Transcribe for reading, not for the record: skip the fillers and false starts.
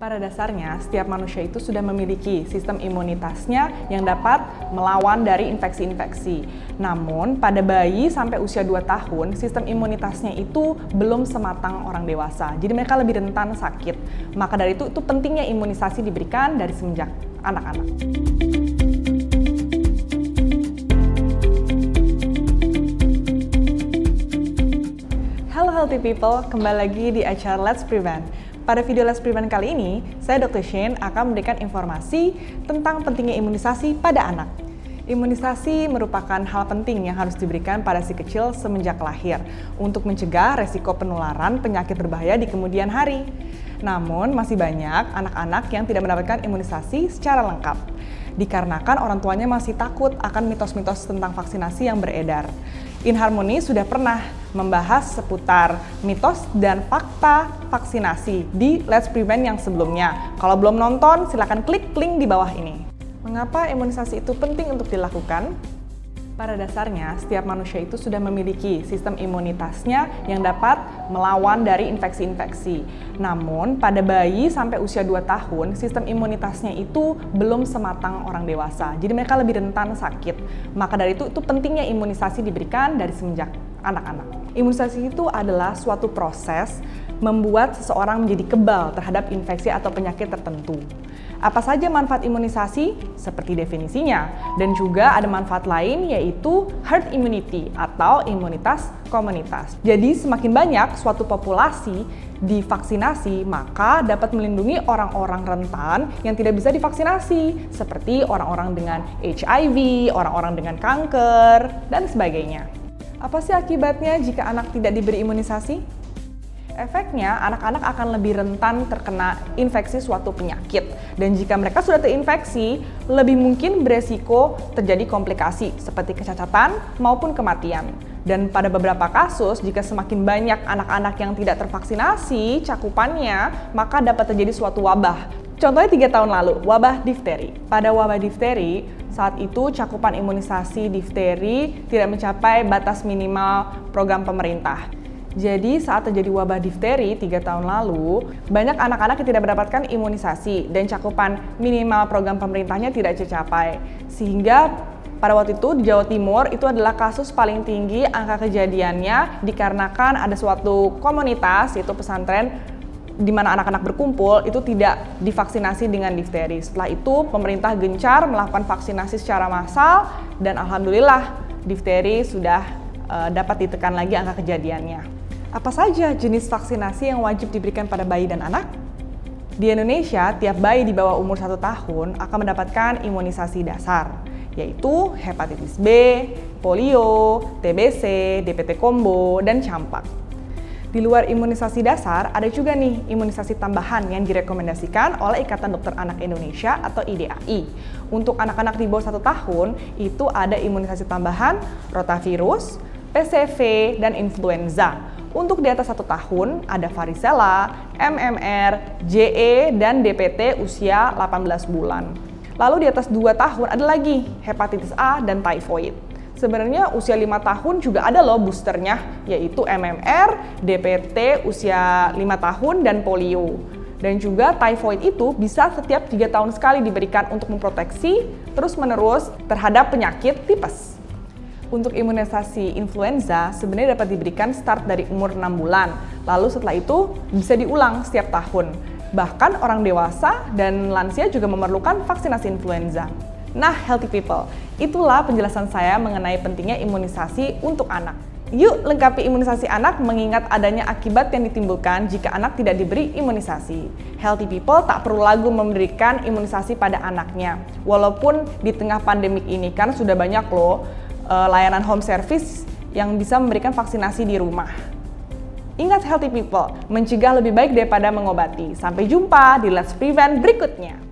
Pada dasarnya, setiap manusia itu sudah memiliki sistem imunitasnya yang dapat melawan dari infeksi-infeksi. Namun, pada bayi sampai usia 2 tahun, sistem imunitasnya itu belum sematang orang dewasa. Jadi mereka lebih rentan sakit. Maka dari itu pentingnya imunisasi diberikan dari semenjak anak-anak. Halo healthy people, kembali lagi di acara Let's Prevent. Pada video Let's Prevent kali ini, saya Dr. Shane akan memberikan informasi tentang pentingnya imunisasi pada anak. Imunisasi merupakan hal penting yang harus diberikan pada si kecil semenjak lahir untuk mencegah resiko penularan penyakit berbahaya di kemudian hari. Namun, masih banyak anak-anak yang tidak mendapatkan imunisasi secara lengkap, dikarenakan orang tuanya masih takut akan mitos-mitos tentang vaksinasi yang beredar. InHarmony sudah pernah membahas seputar mitos dan fakta vaksinasi di Let's Prevent yang sebelumnya. Kalau belum nonton, silakan klik link di bawah ini. Mengapa imunisasi itu penting untuk dilakukan? Pada dasarnya, setiap manusia itu sudah memiliki sistem imunitasnya yang dapat melawan dari infeksi-infeksi. Namun, pada bayi sampai usia 2 tahun, sistem imunitasnya itu belum sematang orang dewasa. Jadi mereka lebih rentan sakit. Maka dari itu pentingnya imunisasi diberikan dari semenjak anak-anak. Imunisasi itu adalah suatu proses membuat seseorang menjadi kebal terhadap infeksi atau penyakit tertentu. Apa saja manfaat imunisasi? Seperti definisinya. Dan juga ada manfaat lain yaitu herd immunity atau imunitas komunitas. Jadi semakin banyak suatu populasi divaksinasi, maka dapat melindungi orang-orang rentan yang tidak bisa divaksinasi, seperti orang-orang dengan HIV, orang-orang dengan kanker, dan sebagainya. Apa sih akibatnya jika anak tidak diberi imunisasi? Efeknya, anak-anak akan lebih rentan terkena infeksi suatu penyakit. Dan jika mereka sudah terinfeksi, lebih mungkin beresiko terjadi komplikasi seperti kecacatan maupun kematian. Dan pada beberapa kasus, jika semakin banyak anak-anak yang tidak tervaksinasi cakupannya, maka dapat terjadi suatu wabah. Contohnya 3 tahun lalu, wabah difteri. Pada wabah difteri, saat itu cakupan imunisasi difteri tidak mencapai batas minimal program pemerintah. Jadi saat terjadi wabah difteri 3 tahun lalu, banyak anak-anak yang tidak mendapatkan imunisasi dan cakupan minimal program pemerintahnya tidak tercapai. Sehingga pada waktu itu di Jawa Timur itu adalah kasus paling tinggi angka kejadiannya dikarenakan ada suatu komunitas, yaitu pesantren, di mana anak-anak berkumpul itu tidak divaksinasi dengan difteri. Setelah itu pemerintah gencar melakukan vaksinasi secara massal dan alhamdulillah difteri sudah dapat ditekan lagi angka kejadiannya. Apa saja jenis vaksinasi yang wajib diberikan pada bayi dan anak? Di Indonesia, tiap bayi di bawah umur 1 tahun akan mendapatkan imunisasi dasar, yaitu hepatitis B, polio, TBC, DPT combo, dan campak. Di luar imunisasi dasar, ada juga nih imunisasi tambahan yang direkomendasikan oleh Ikatan Dokter Anak Indonesia atau IDAI. Untuk anak-anak di bawah 1 tahun, itu ada imunisasi tambahan rotavirus, PCV, dan influenza. Untuk di atas 1 tahun, ada varicella, MMR, JE, dan DPT usia 18 bulan. Lalu di atas 2 tahun ada lagi hepatitis A dan typhoid. Sebenarnya usia 5 tahun juga ada loh boosternya, yaitu MMR, DPT usia 5 tahun, dan polio. Dan juga typhoid itu bisa setiap 3 tahun sekali diberikan untuk memproteksi terus-menerus terhadap penyakit tipes. Untuk imunisasi influenza sebenarnya dapat diberikan start dari umur 6 bulan, lalu setelah itu bisa diulang setiap tahun. Bahkan orang dewasa dan lansia juga memerlukan vaksinasi influenza. Nah, healthy people, itulah penjelasan saya mengenai pentingnya imunisasi untuk anak. Yuk lengkapi imunisasi anak mengingat adanya akibat yang ditimbulkan jika anak tidak diberi imunisasi. Healthy people tak perlu lagi memberikan imunisasi pada anaknya. Walaupun di tengah pandemik ini kan sudah banyak loh layanan home service yang bisa memberikan vaksinasi di rumah. Ingat healthy people, mencegah lebih baik daripada mengobati. Sampai jumpa di Let's Prevent berikutnya.